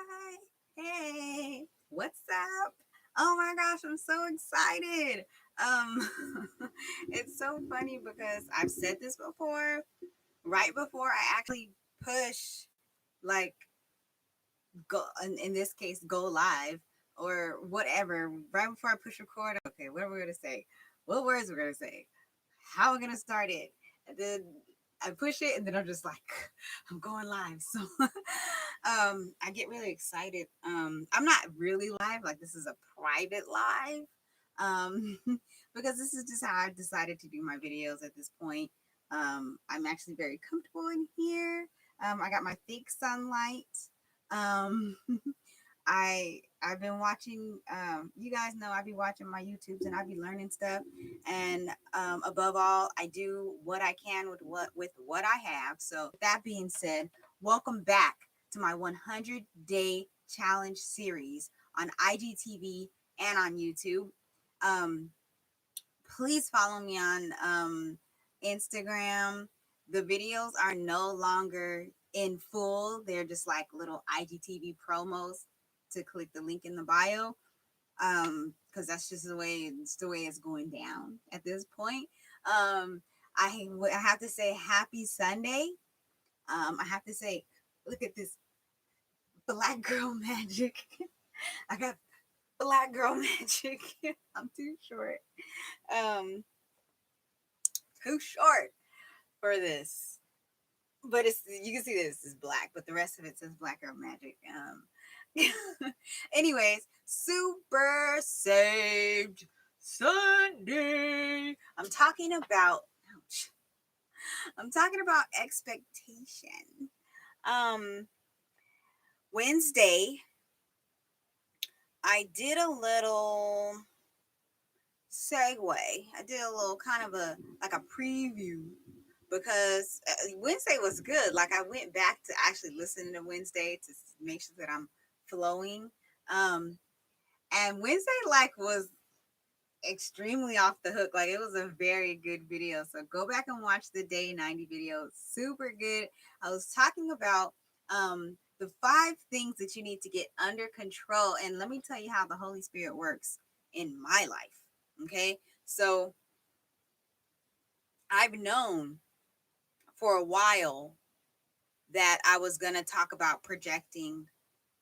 Hi. Hey. What's up? Oh my gosh, I'm so excited. Um it's so funny because I've said this before, right before I actually push like go in this case go live or whatever, right before I push record. Okay, what are we gonna say? What words we're gonna say? How we're gonna start it? And then I push it and then I'm just like I'm going live. So I get really excited. I'm not really live, like this is a private live. Um because this is just how I decided to do my videos at this point. I'm actually very comfortable in here. I got my fake sunlight. Um I've been watching, you guys know I be watching my YouTubes and I be learning stuff, and above all I do what I can with what I have. So that being said, welcome back to my 100-day challenge series on IGTV and on YouTube. um Please follow me on Instagram. The videos are no longer in full. They're just like little IGTV promos to click the link in the bio. Because that's just the way it's going down at this point. Um, I have to say happy Sunday. I have to say, look at this black girl magic. I got black girl magic. I'm too short. Um, too short for this. But it's, you can see this is black, but the rest of it says Black Girl Magic. Anyways, Super Saved Sunday. Ouch. I'm talking about expectation. Um Wednesday, I did a little segue. I did a little kind of a like a preview because Wednesday was good. Like I went back to actually listen to Wednesday to make sure that I'm flowing. Um, and Wednesday like was extremely off the hook. Like it was a very good video. So go back and watch the day 90 video. Super good. I was talking about the 5 things that you need to get under control. And let me tell you how the Holy Spirit works in my life. Okay. So I've known for a while that I was going to talk about projecting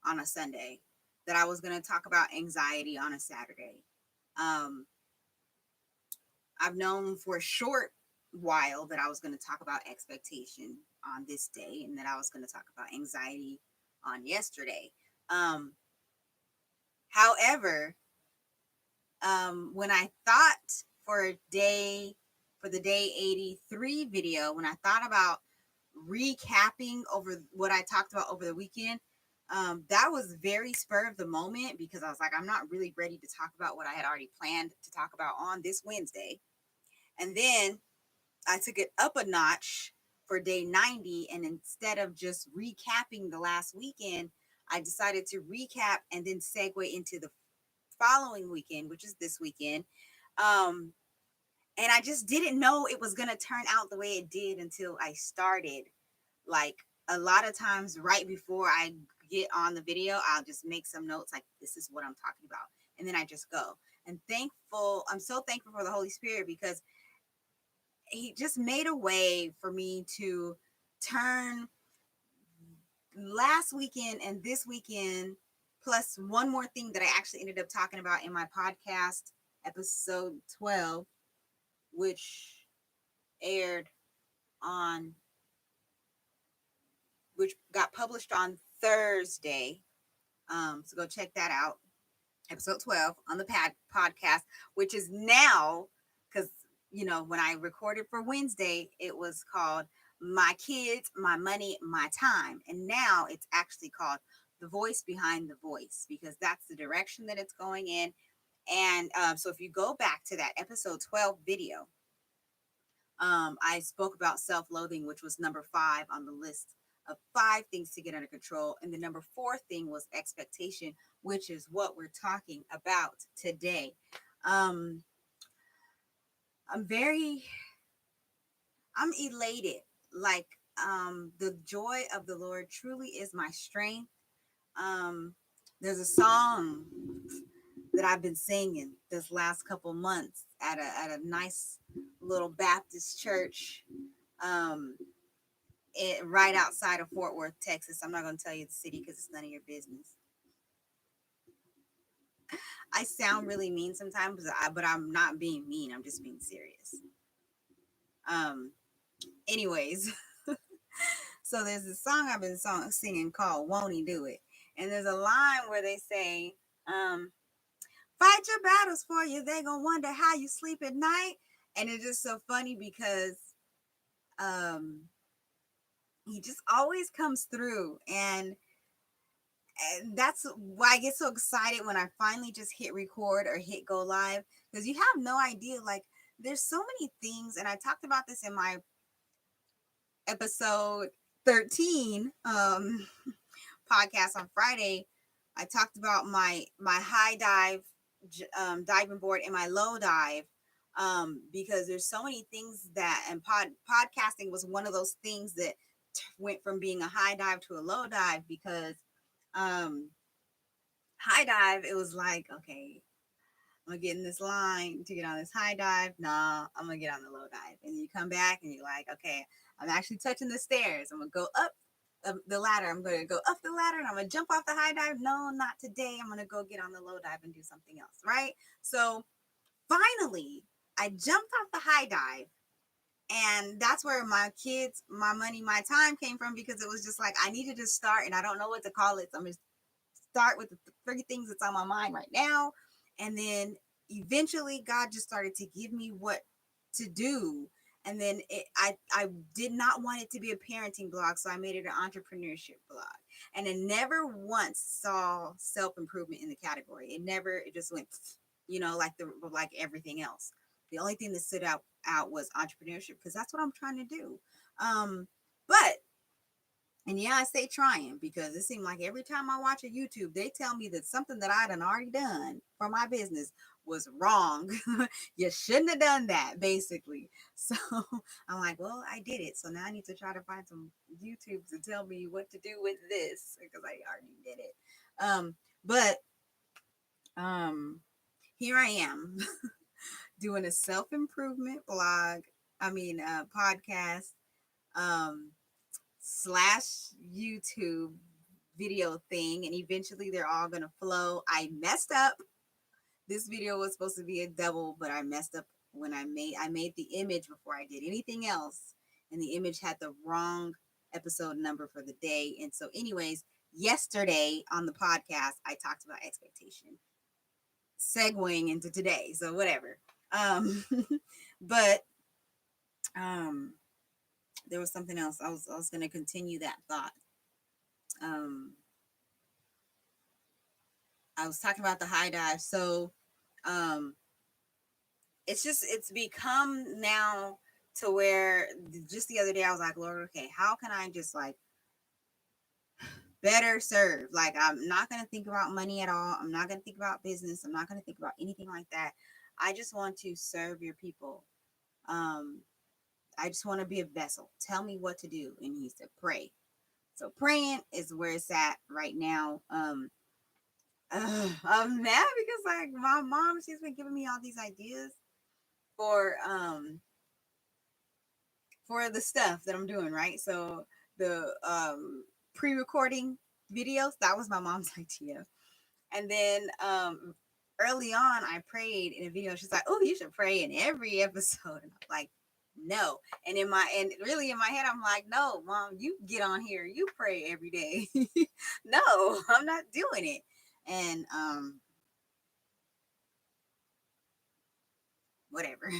on a Sunday, that I was going to talk about anxiety on a Saturday. Um, I've known for a short while that I was going to talk about expectation on this day and that I was going to talk about anxiety on yesterday. Um, However, when I thought for the day 83 video, when I thought about recapping over what I talked about over the weekend, that was very spur of the moment because I was like, I'm not really ready to talk about what I had already planned to talk about on this Wednesday. And then I took it up a notch for day 90. And instead of just recapping the last weekend, I decided to recap and then segue into the following weekend, which is this weekend. Um, and I just didn't know it was going to turn out the way it did until I started. Like a lot of times, right before I get on the video, I'll just make some notes like, this is what I'm talking about. And then I just go. And I'm so thankful for the Holy Spirit because He just made a way for me to turn last weekend and this weekend, plus one more thing that I actually ended up talking about in my podcast, episode 12, which aired on, which got published on Thursday. So go check that out, episode 12 on the podcast, which is now, because, when I recorded for Wednesday, it was called My Kids, My Money, My Time. And now it's actually called The Voice Behind the Voice, because that's the direction that it's going in. And so if you go back to that episode 12 video, I spoke about self-loathing, which was number 5 on the list of 5 things to get under control. And the number 4 thing was expectation, which is what we're talking about today. Um, I'm elated. Like, the joy of the Lord truly is my strength. There's a song that I've been singing this last couple months at a nice little Baptist church, um, right outside of Fort Worth, Texas. I'm not going to tell you the city because it's none of your business. I sound really mean sometimes, but I'm not being mean. I'm just being serious. Um, anyways, so there's a song I've been singing called "Won't He Do It," and there's a line where they say, "Fight your battles for you. They gonna wonder how you sleep at night," and it's just so funny because um, he just always comes through, and that's why I get so excited when I finally just hit record or hit go live, because you have no idea. Like, there's so many things, and I talked about this in my episode 13 podcast on Friday. I talked about my high dive diving board and my low dive, because there's so many things that, and podcasting was one of those things that went from being a high dive to a low dive, because um high dive, it was like, okay, I'm gonna get in this line to get on this high dive. Nah, I'm gonna get on the low dive. And you come back and you're like, okay, I'm actually touching the stairs. I'm gonna go up the ladder. I'm gonna go up the ladder and I'm gonna jump off the high dive. No, not today. I'm gonna go get on the low dive and do something else. Right. So finally, I jumped off the high dive. And that's where my kids, my money, my time came from, because it was just like I needed to start and I don't know what to call it. So I'm just start with the three things that's on my mind right now. And then eventually God just started to give me what to do. And then I did not want it to be a parenting blog, so I made it an entrepreneurship blog. And it never once saw self-improvement in the category. It just went, like everything else. The only thing that stood out was entrepreneurship, because that's what I'm trying to do. But and yeah, I say trying, because it seemed like every time I watch a YouTube, they tell me that something that I'd already done for my business was wrong. You shouldn't have done that, basically. So I'm like, well, I did it. So now I need to try to find some YouTubes to tell me what to do with this, because I already did it. But here I am doing a self-improvement blog. Podcast. Um, slash YouTube video thing, and eventually they're all gonna flow. I messed up. This video was supposed to be a double, but I messed up when I made the image before I did anything else, and the image had the wrong episode number for the day. And so, anyways, yesterday on the podcast, I talked about expectation, segueing into today. So whatever. Um, but there was something else. I was gonna continue that thought. Um, I was talking about the high dive. So um it's become now to where just the other day I was like, Lord, okay, how can I just like better serve? Like, I'm not gonna think about money at all. I'm not gonna think about business. I'm not gonna think about anything like that. I just want to serve your people. Um, I just want to be a vessel. Tell me what to do. And he said, pray. So praying is where it's at right now. I'm mad because like my mom, she's been giving me all these ideas for the stuff that I'm doing, right? So the pre-recording videos, that was my mom's idea. And then early on I prayed in a video. She's like, "Oh, you should pray in every episode." And I'm like, no. And really in my head I'm like, no, mom, you get on here, you pray every day. No, I'm not doing it. And whatever.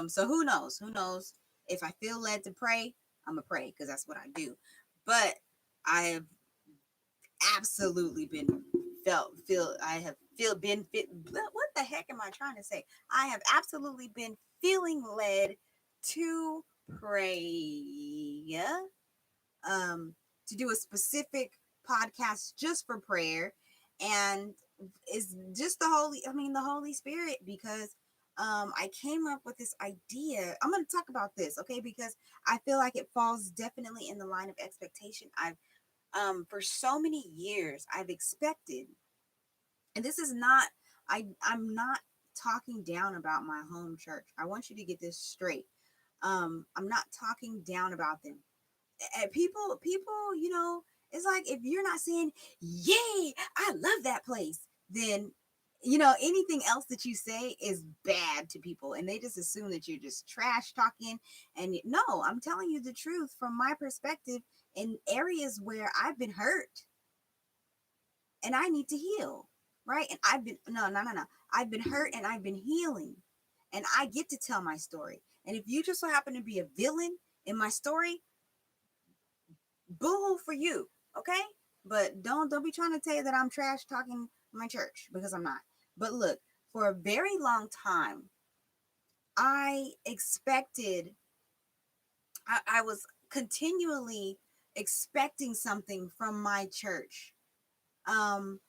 So who knows if I feel led to pray, I'm gonna pray, because that's what I do. But I have absolutely been feel I have feel been fit what the heck am I trying to say? I have absolutely been feeling led to pray, um to do a specific podcast just for prayer. And it's just the Holy Spirit, because I came up with this idea. I'm going to talk about this, okay, because I feel like it falls definitely in the line of expectation. For so many years, I've expected, and this is not, I'm not talking down about my home church. I want you to get this straight. I'm not talking down about them. People, it's like if you're not saying, "Yay, I love that place," then anything else that you say is bad to people, and they just assume that you're just trash talking. And no, I'm telling you the truth from my perspective in areas where I've been hurt and I need to heal, right? And I've been no. I've been hurt and I've been healing, and I get to tell my story. And if you just so happen to be a villain in my story, boo for you, okay? But don't be trying to tell you that I'm trash talking my church, because I'm not. But look, for a very long time, I expected, I was continually expecting something from my church. Um,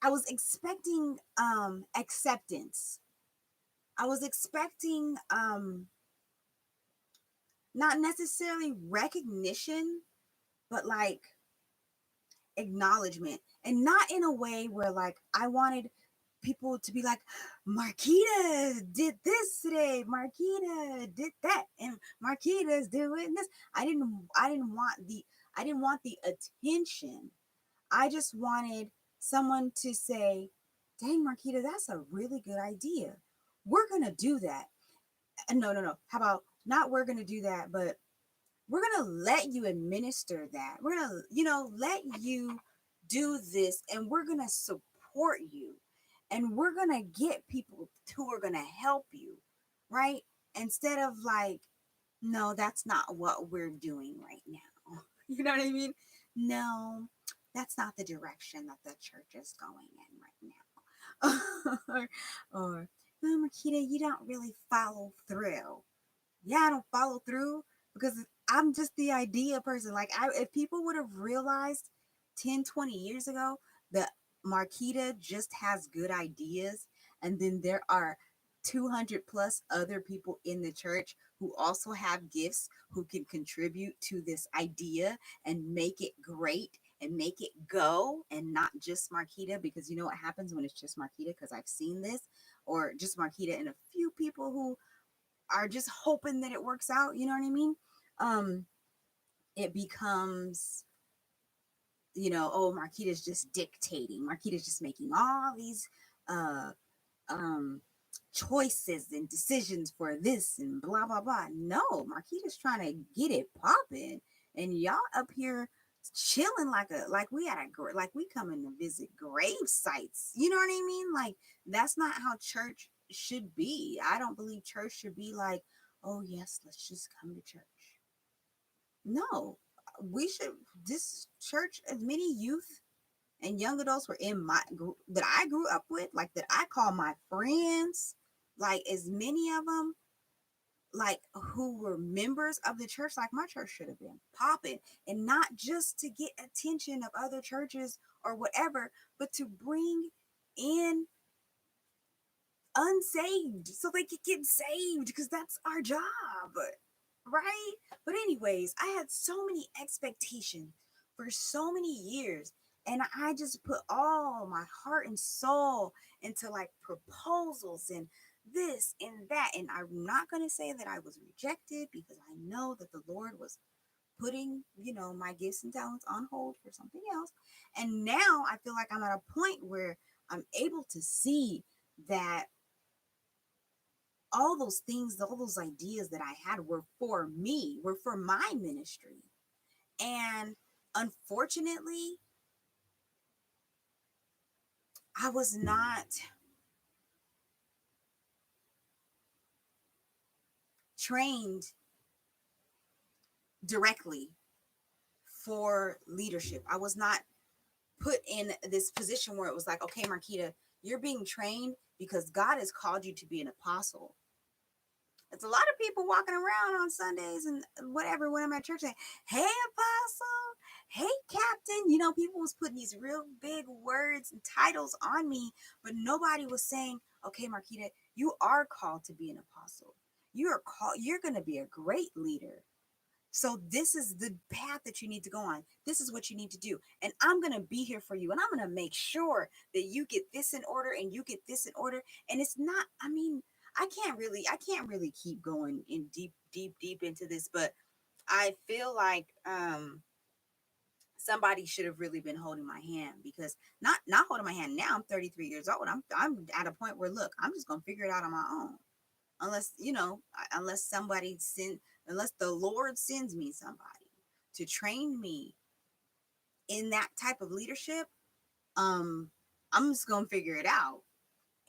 I was expecting acceptance. I was expecting not necessarily recognition, but like acknowledgement, and not in a way where like I wanted people to be like, Marquita did this today, Marquita did that, and Marquita's doing this. I didn't want the attention. I just wanted someone to say, dang, Marquita, that's a really good idea, we're gonna do that. And no, how about not we're gonna do that, but we're going to let you administer that. We're going to, let you do this, and we're going to support you, and we're going to get people who are going to help you, right? Instead of like, no, that's not what we're doing right now. You know what I mean? No, that's not the direction that the church is going in right now. or, oh, Marquita, you don't really follow through. Yeah, I don't follow through because I'm just the idea person. Like, if people would have realized 10, 20 years ago that Marquita just has good ideas, and then there are 200 plus other people in the church who also have gifts, who can contribute to this idea and make it great and make it go, and not just Marquita, because you know what happens when it's just Marquita, because I've seen this, or just Marquita and a few people who are just hoping that it works out, you know what I mean? Um, it becomes, oh, Marquita's just dictating. Marquita's just making all these uh um choices and decisions for this and blah blah blah. No, Marquita's trying to get it popping, and y'all up here chilling like we at a like we coming to visit grave sites. You know what I mean? Like, that's not how church should be. I don't believe church should be like, oh yes, let's just come to church. No, we should. This church, as many youth and young adults were in my group that I grew up with, like that I call my friends, like as many of them, like who were members of the church, like my church should have been popping, and not just to get attention of other churches or whatever, but to bring in unsaved so they could get saved, because that's our job, right? But anyways, I had so many expectations for so many years, and I just put all my heart and soul into like proposals and this and that. And I'm not going to say that I was rejected, because I know that the Lord was putting, my gifts and talents on hold for something else. And now I feel like I'm at a point where I'm able to see that all those things, all those ideas that I had were for me, were for my ministry. And unfortunately, I was not trained directly for leadership. I was not put in this position where it was like, okay, Marquita, you're being trained because God has called you to be an apostle. It's a lot of people walking around on Sundays and whatever when I'm at church saying, hey, apostle, hey, captain. People was putting these real big words and titles on me, but nobody was saying, okay, Marquita, you are called to be an apostle. You're going to be a great leader. So this is the path that you need to go on. This is what you need to do. And I'm going to be here for you. And I'm going to make sure that you get this in order and you get this in order. And it's not, I mean, I can't really keep going in deep into this, but I feel like somebody should have really been holding my hand, because not holding my hand now. I'm 33 years old. I'm at a point where, look, I'm just gonna figure it out on my own. Unless, unless unless the Lord sends me somebody to train me in that type of leadership, um, I'm just gonna figure it out.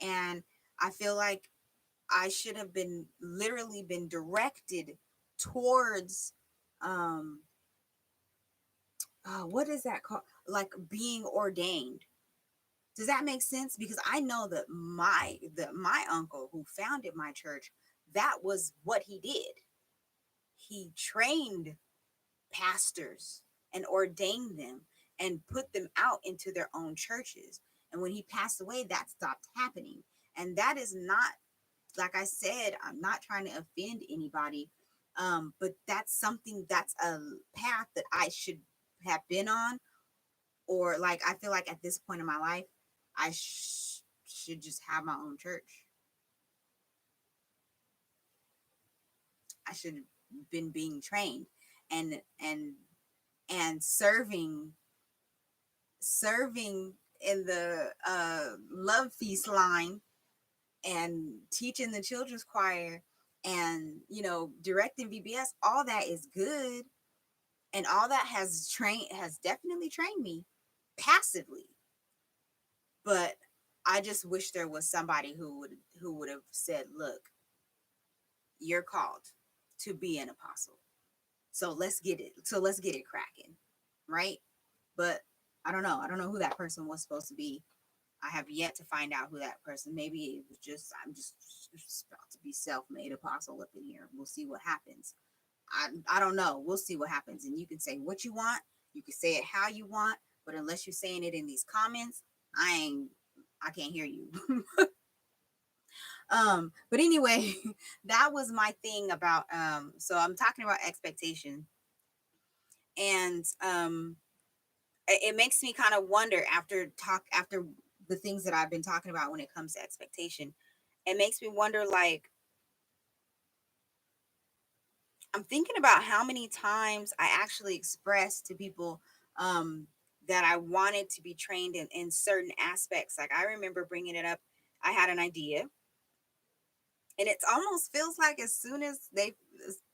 And I feel like I should have been literally been directed towards um what is that called? Like being ordained. Does that make sense? Because I know that my uncle who founded my church, that was what he did. He trained pastors and ordained them and put them out into their own churches. And when he passed away, that stopped happening. And that is not, like I said, I'm not trying to offend anybody. But that's a path that I should have been on. Or like, I feel like at this point in my life, I should just have my own church. I should have been being trained and serving in the love feast line and teaching the children's choir and directing VBS. All that is good, and all that has definitely trained me passively. But I just wish there was somebody who would have said, look, you're called to be an apostle, so let's get it cracking, right? But I don't know who that person was supposed to be. I have yet to find out who that person. Maybe it was just, I'm just about to be self-made apostle up in here. We'll see what happens. I don't know. We'll see what happens. And you can say what you want. You can say it how you want. But unless you're saying it in these comments, I can't hear you. But anyway, that was my thing about so I'm talking about expectation. And it makes me kind of wonder after the things that I've been talking about when it comes to expectation. It makes me wonder, like, I'm thinking about how many times I actually expressed to people um, that I wanted to be trained in certain aspects. Like, I remember bringing it up. I had an idea, and it almost feels like as soon as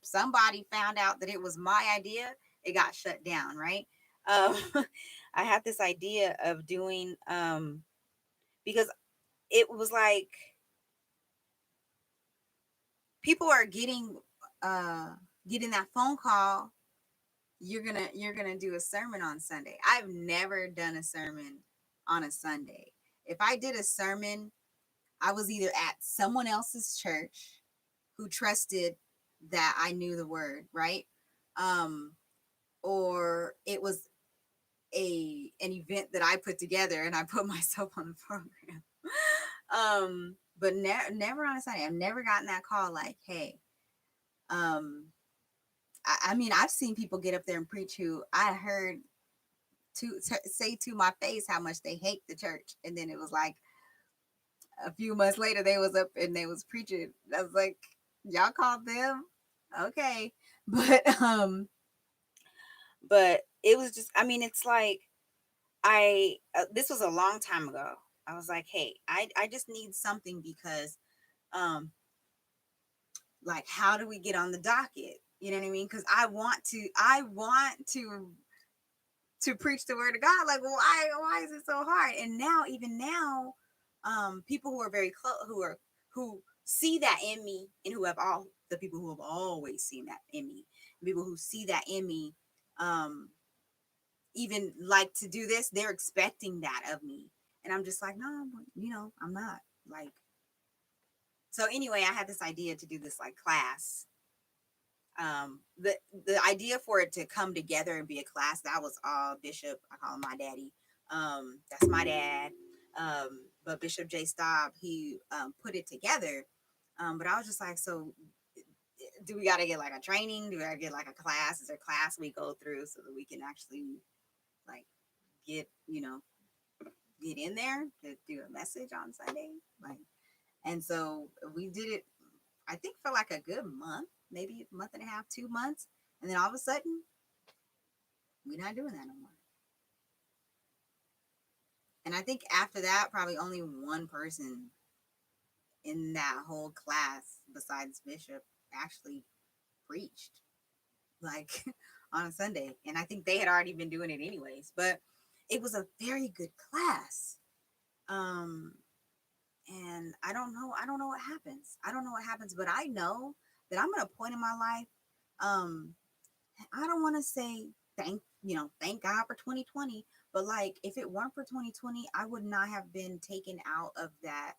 somebody found out that it was my idea, it got shut down, right? Um, I had this idea of doing because it was like people are uh getting that phone call. You're gonna do a sermon on Sunday. I've never done a sermon on a Sunday. If I did a sermon, I was either at someone else's church who trusted that I knew the word, right? Um, or it was an event that I put together and I put myself on the program. But never on a Sunday. I've never gotten that call like, hey, um, I mean, I've seen people get up there and preach who I heard say to my face how much they hate the church, and then it was like a few months later they was up and they was preaching. I was like, y'all called them, okay, but it was just, I mean, it's like I this was a long time ago. I was like, hey, I just need something because um like, how do we get on the docket? You know what I mean? Because I want to preach the word of God. Like, why is it so hard? And now, even now, people who are very close, who see that in me, and who have all the people who have always seen that in me, people who see that in me, um, even like to do this, they're expecting that of me, and I'm just like, no, I'm not like. So anyway, I had this idea to do this like class. The idea for it to come together and be a class, that was all Bishop. I call him my daddy. That's my dad. But Bishop J. Staub, he put it together. But I was just like, so do we got to get like a training? Do we got to get like a class? Is there a class we go through so that we can actually like get, get in there to do a message on Sunday? Like, and so we did it, I think for like a good month, maybe a month and a half, 2 months. And then all of a sudden, we're not doing that no more. And I think after that, probably only one person in that whole class besides Bishop actually preached like on a Sunday. And I think they had already been doing it anyways, but it was a very good class. Um, and I don't know what happens. I don't know what happens, but I know that I'm at a point in my life. Um, I don't want to say thank God for 2020, but like if it weren't for 2020, I would not have been taken out of that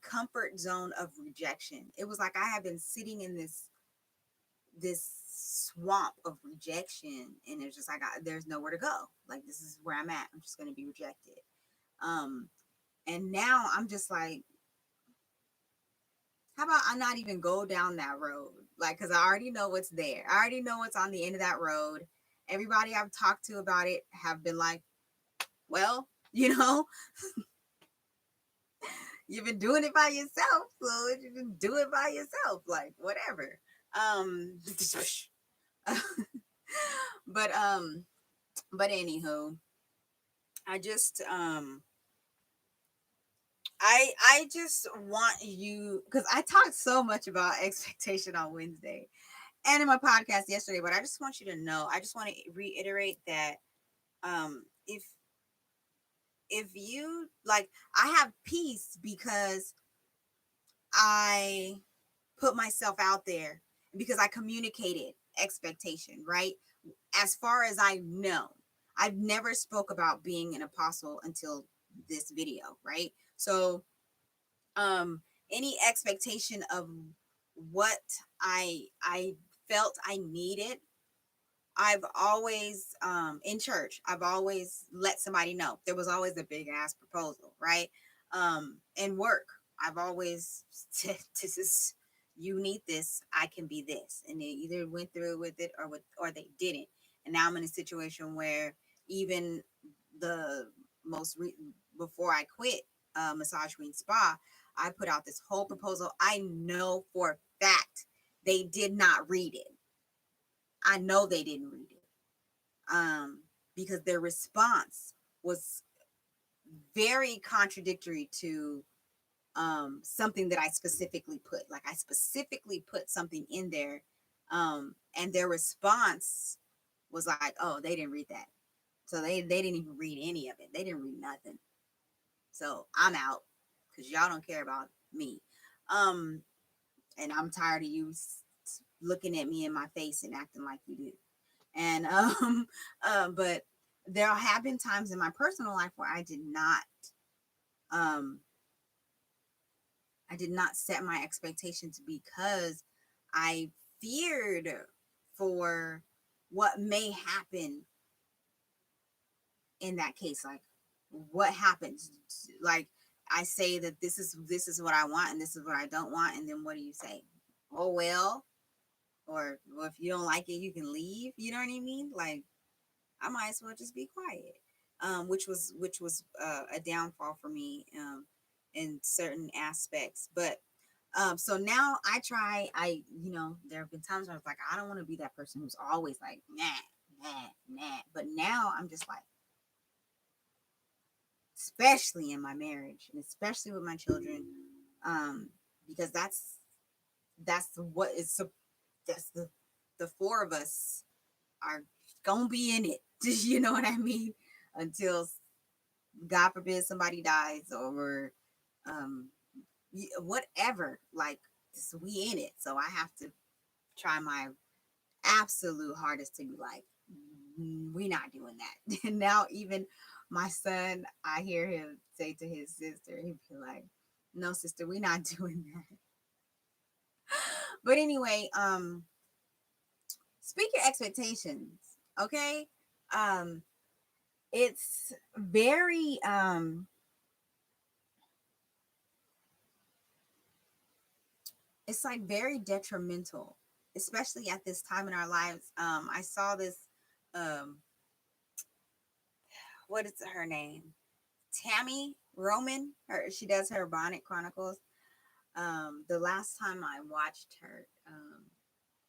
comfort zone of rejection. It was like I have been sitting in this swamp of rejection, and it's just like there's nowhere to go. Like this is where I'm at. I'm just going to be rejected. Um, and now I'm just like, how about I not even go down that road? Like, because I already know what's there. I already know what's on the end of that road. Everybody I've talked to about it have been like, well, you've been doing it by yourself. So you can do it by yourself. Like, whatever. but but anywho, I just I just want you, because I talked so much about expectation on Wednesday and in my podcast yesterday, but I just want you to know, I just want to reiterate that if you like, I have peace because I put myself out there, because I communicated expectation, right? As far as I know, I've never spoke about being an apostle until this video, right? So any expectation of what I felt I needed, I've always in church, I've always let somebody know. There was always a big ass proposal, right? In work, I've always said, this is, you need this, I can be this. And they either went through with it or they didn't. And now I'm in a situation where even the before I quit Massage Queen Spa, I put out this whole proposal. I know for a fact they did not read it. I know they didn't read it. Because their response was very contradictory to something that I specifically put. Like I specifically put something in there, and their response was like, "Oh, they didn't read that." So they didn't even read any of it. They didn't read nothing. So I'm out because y'all don't care about me. Um, and I'm tired of you looking at me in my face and acting like you do. And but there have been times in my personal life where um I did not set my expectations because I feared for what may happen in that case. Like what happens, like I say that this is what I want and this is what I don't want, and then what do you say? Oh well, or well, if you don't like it you can leave, you know what I mean? Like I might as well just be quiet. Which was a downfall for me in certain aspects. But so now there have been times where I was like, I don't want to be that person who's always like, nah. But now I'm just like, especially in my marriage and especially with my children, because that's what is that's the four of us are gonna be in it. You know what I mean? Until God forbid somebody dies or um whatever. Like we in it. So I have to try my absolute hardest to be like, we not doing that. And now even my son, I hear him say to his sister, he'd be like, no, sister, we not doing that. But anyway, speak your expectations, okay? Um, it's very it's like very detrimental, especially at this time in our lives. I saw this, um, what is her name? Tammy Roman, or she does her Bonnet Chronicles. The last time I watched her,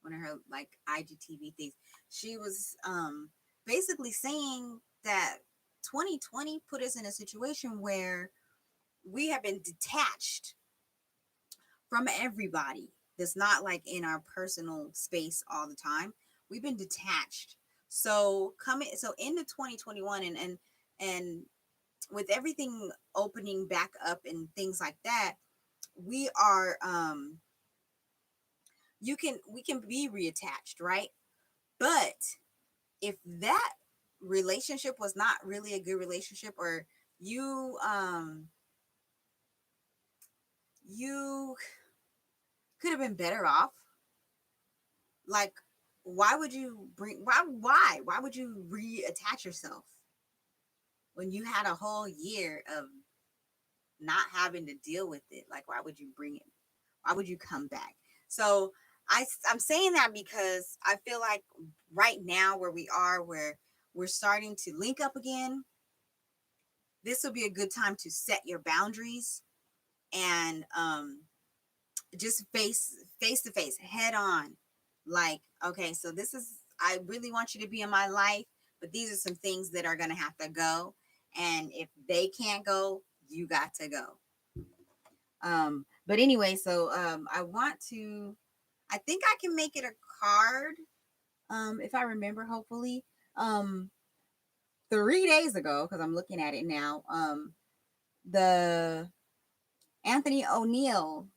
one of her like IGTV things, she was basically saying that 2020 put us in a situation where we have been detached from everybody. That's not like in our personal space all the time. We've been detached. So into 2021, and with everything opening back up and things like that, we are we can be reattached, right? But if that relationship was not really a good relationship, or you you could have been better off, like, why would you bring why would you reattach yourself when you had a whole year of not having to deal with it? Like, why would you bring it? Why would you come back? So I'm saying that because I feel like right now where we are, where we're starting to link up again, this will be a good time to set your boundaries and just face to face, head on. Like, okay, so this is, I really want you to be in my life, but these are some things that are going to have to go, and if they can't go, you got to go. But anyway, so I want to, I think I can make it a card, if I remember, hopefully. 3 days ago, because I'm looking at it now, the Anthony O'Neill,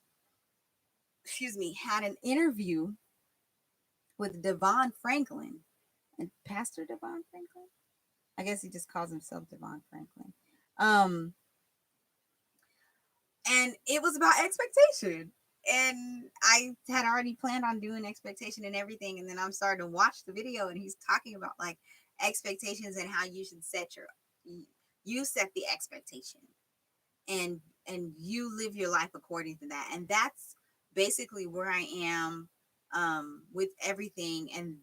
excuse me, had an interview with Devon Franklin, and Pastor Devon Franklin. I guess he just calls himself Devon Franklin. And it was about expectation. And I had already planned on doing expectation and everything, and then I'm starting to watch the video, and he's talking about like expectations and how you should set you set the expectation, and you live your life according to that. And that's basically where I am with everything. And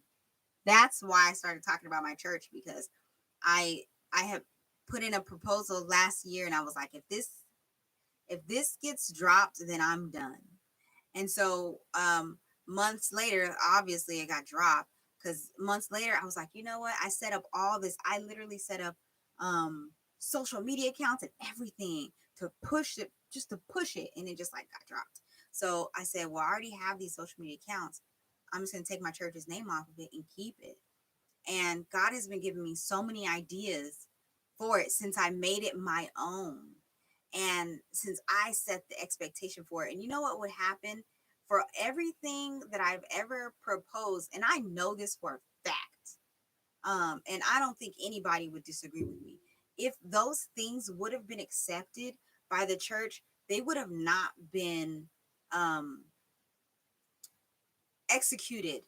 that's why I started talking about my church, because I I have put in a proposal last year, and I was like, if this gets dropped, then I'm done. And so months later, obviously it got dropped, because months later I was like, you know what? I set up all this. I literally set up social media accounts and everything to push it, just to push it, and it just like got dropped. So I said, well, I already have these social media accounts. I'm just gonna take my church's name off of it and keep it. And God has been giving me so many ideas for it since I made it my own. And since I set the expectation for it. And you know what would happen for everything that I've ever proposed? And I know this for a fact. And I don't think anybody would disagree with me. If those things would have been accepted by the church, they would have not been um, executed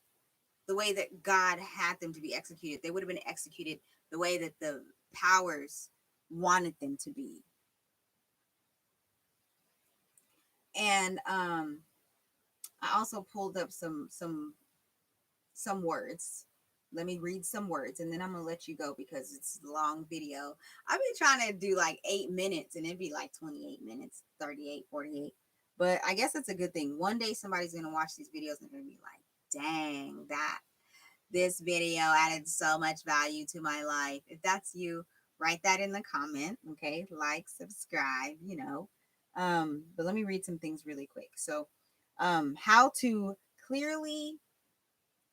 the way that God had them to be executed. They would have been executed the way that the powers wanted them to be. And I also pulled up some words. Let me read some words, and then I'm gonna let you go because it's a long video. I've been trying to do like 8 minutes, and it'd be like 28 minutes, 38, 48. But I guess it's a good thing. One day somebody's gonna watch these videos and they're gonna be like, dang, that this video added so much value to my life. If that's you, write that in the comment. Okay, like, subscribe, you know. But let me read some things really quick. So how to clearly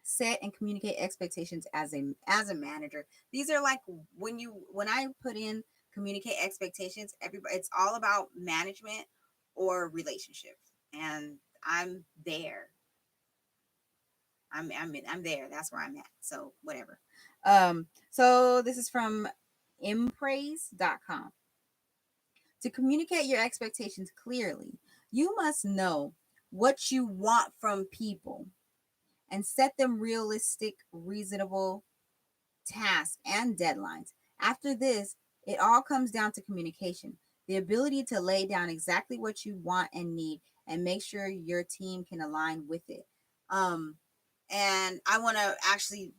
set and communicate expectations as a manager. These are like, when I put in communicate expectations, everybody, it's all about management or relationships, and I'm there. I'm there. That's where I'm at. So whatever. So this is from impraise.com. To communicate your expectations clearly, you must know what you want from people and set them realistic, reasonable tasks and deadlines. After this, it all comes down to communication, the ability to lay down exactly what you want and need and make sure your team can align with it. And I want to actually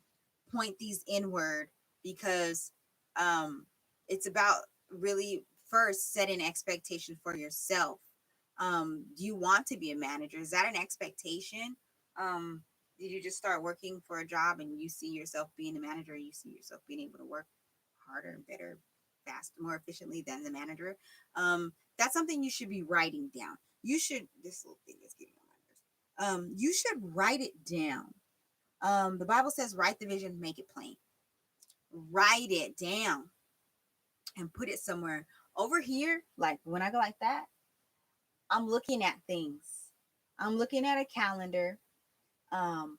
point these inward because it's about really first setting expectation for yourself. Do you want to be a manager? Is that an expectation? Um, did you just start working for a job and you see yourself being a manager? You see yourself being able to work harder and better, faster, more efficiently than the manager? That's something you should be writing down. You should, this little thing is getting on my nerves. You should write it down. The Bible says, write the vision, make it plain. Write it down and put it somewhere. Over here, like when I go like that, I'm looking at things. I'm looking at a calendar, um,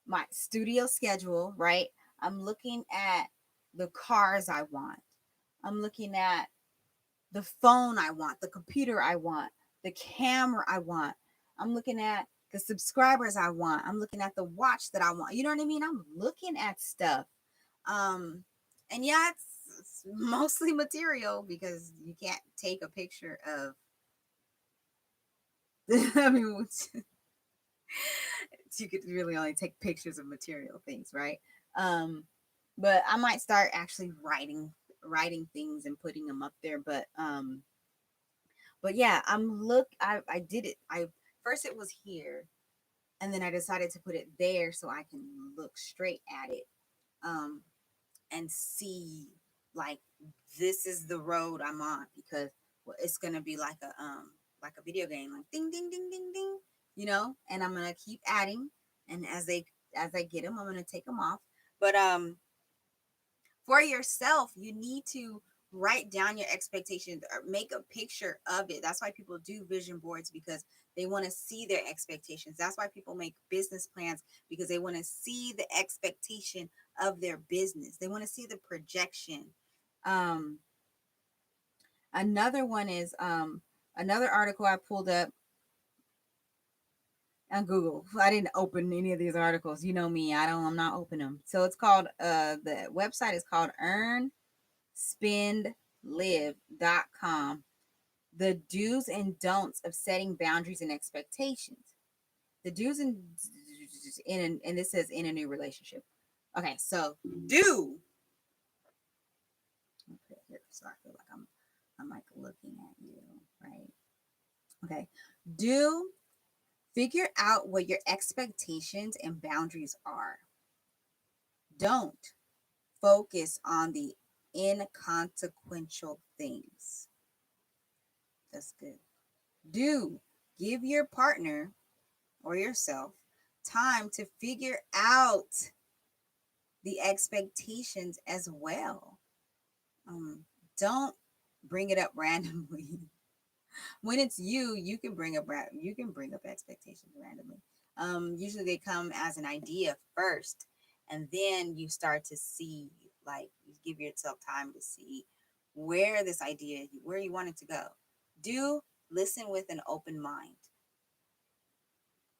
my studio schedule, right? I'm looking at the cars I want. I'm looking at the phone I want, the computer I want, the camera I want. I'm looking at the subscribers I want. I'm looking at the watch that I want. You know what I mean? I'm looking at stuff. Um, and yeah, it's mostly material because you can't take a picture of. I mean, you could really only take pictures of material things, right? Um, but I might start actually writing things and putting them up there. But yeah, I did it. I first it was here, and then I decided to put it there so I can look straight at it. Um, and see, like, this is the road I'm on, because it's gonna be like a video game, like ding ding ding ding ding, and I'm gonna keep adding, and as I get them, I'm gonna take them off. But for yourself, you need to write down your expectations or make a picture of it. That's why people do vision boards, because they want to see their expectations. That's why people make business plans, because they want to see the expectation of their business. They want to see the projection. Um, another one is another article I pulled up on Google. I didn't open any of these articles. You know me, I'm not opening them. So it's called the website is called earnspendlive.com. The do's and don'ts of setting boundaries and expectations. The do's and this says in a new relationship. Okay, so do. Okay, here, so I feel like I'm like looking at you, right? Okay. Do figure out what your expectations and boundaries are. Don't focus on the inconsequential things. That's good. Do give your partner or yourself time to figure out the expectations as well. Don't bring it up randomly. When it's you, you can bring up expectations randomly. Usually they come as an idea first, and then you start to see, like, you give yourself time to see where you want it to go. Do listen with an open mind.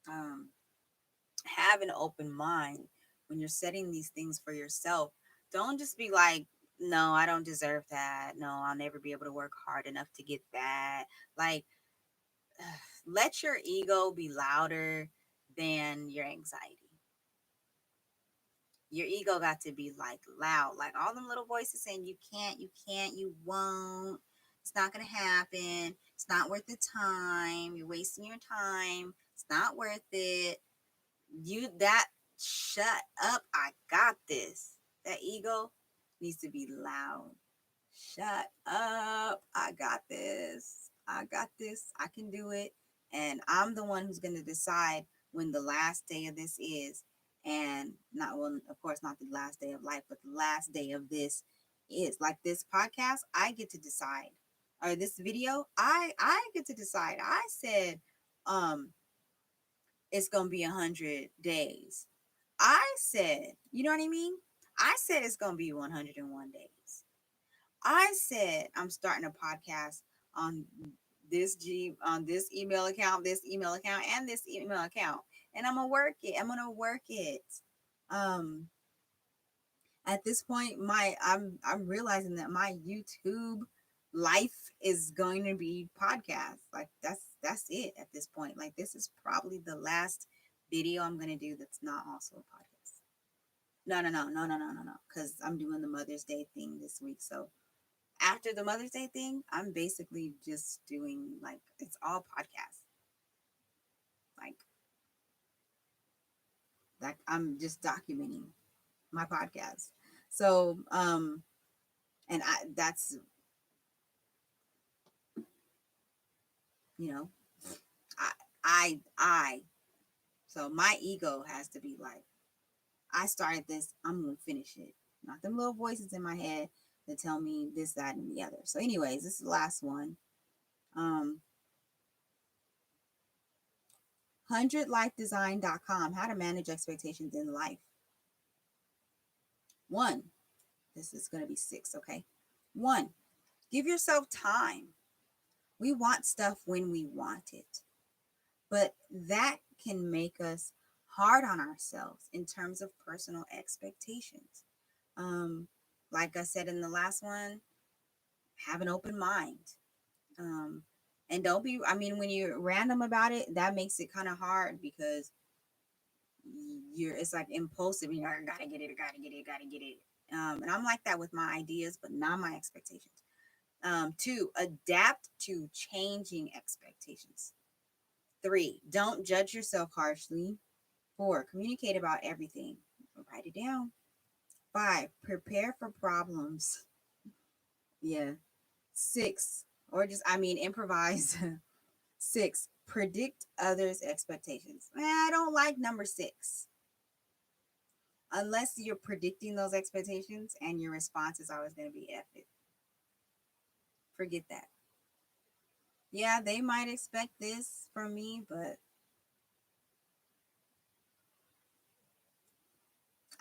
Um, have an open mind when you're setting these things for yourself. Don't just be like, no, I don't deserve that. No, I'll never be able to work hard enough to get that. Like, let your ego be louder than your anxiety. Your ego got to be like loud, like all them little voices saying you can't, you won't, it's not gonna happen, it's not worth the time, you're wasting your time, it's not worth it. Shut up, I got this. That ego needs to be loud. Shut up, I got this. I got this. I can do it. And I'm the one who's going to decide when the last day of this is. And not, well, of course, not the last day of life, but the last day of this is. Like this podcast, I get to decide. Or this video, I get to decide. I said it's gonna be 100 days. I said, you know what I mean? I said it's gonna be 101 days. I said I'm starting a podcast on on this email account, and this email account, and I'm gonna work it. I'm gonna work it. Um, at this point, I'm realizing that my YouTube life is going to be podcasts. Like that's it at this point. Like, this is probably the last video I'm gonna do that's not also a podcast. No. Because I'm doing the Mother's Day thing this week. So after the Mother's Day thing, I'm basically just doing, like, it's all podcasts. Like I'm just documenting my podcast. So and that's, you know, I I so my ego has to be like, I started this, I'm gonna finish it. Not them little voices in my head that tell me this, that, and the other. So, anyways, this is the last one. 100lifedesign.com, how to manage expectations in life. 1, this is gonna be 6, okay? 1, give yourself time. We want stuff when we want it, but that can make us hard on ourselves in terms of personal expectations. Um, like I said in the last one, have an open mind. Um, and don't be, I mean, when you're random about it, that makes it kind of hard because it's like impulsive. You know, I gotta get it, I gotta get it, gotta get it. And I'm like that with my ideas, but not my expectations. 2, adapt to changing expectations. 3, don't judge yourself harshly. 4, communicate about everything. Write it down. 5, prepare for problems. Yeah. 6, or just, I mean, improvise. 6, predict others' expectations. I don't like number 6. Unless you're predicting those expectations and your response is always going to be F it. Forget that. Yeah, they might expect this from me, but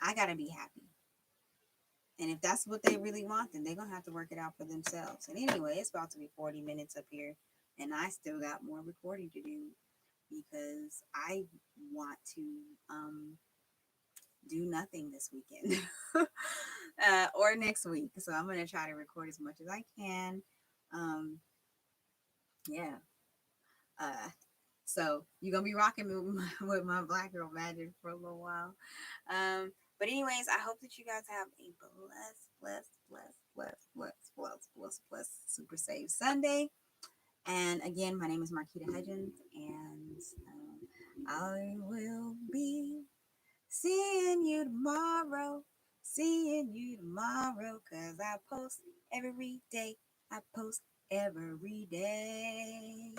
I got to be happy. And if that's what they really want, then they're going to have to work it out for themselves. And anyway, it's about to be 40 minutes up here, and I still got more recording to do because I want to do nothing this weekend or next week. So I'm going to try to record as much as I can. Um, yeah. Uh, so you're going to be rocking with my Black Girl Magic for a little while. But anyways, I hope that you guys have a blessed Super Save Sunday. And again, my name is Marquita Hudgens, and I will be seeing you tomorrow. Seeing you tomorrow, cause I post every day. I post every day.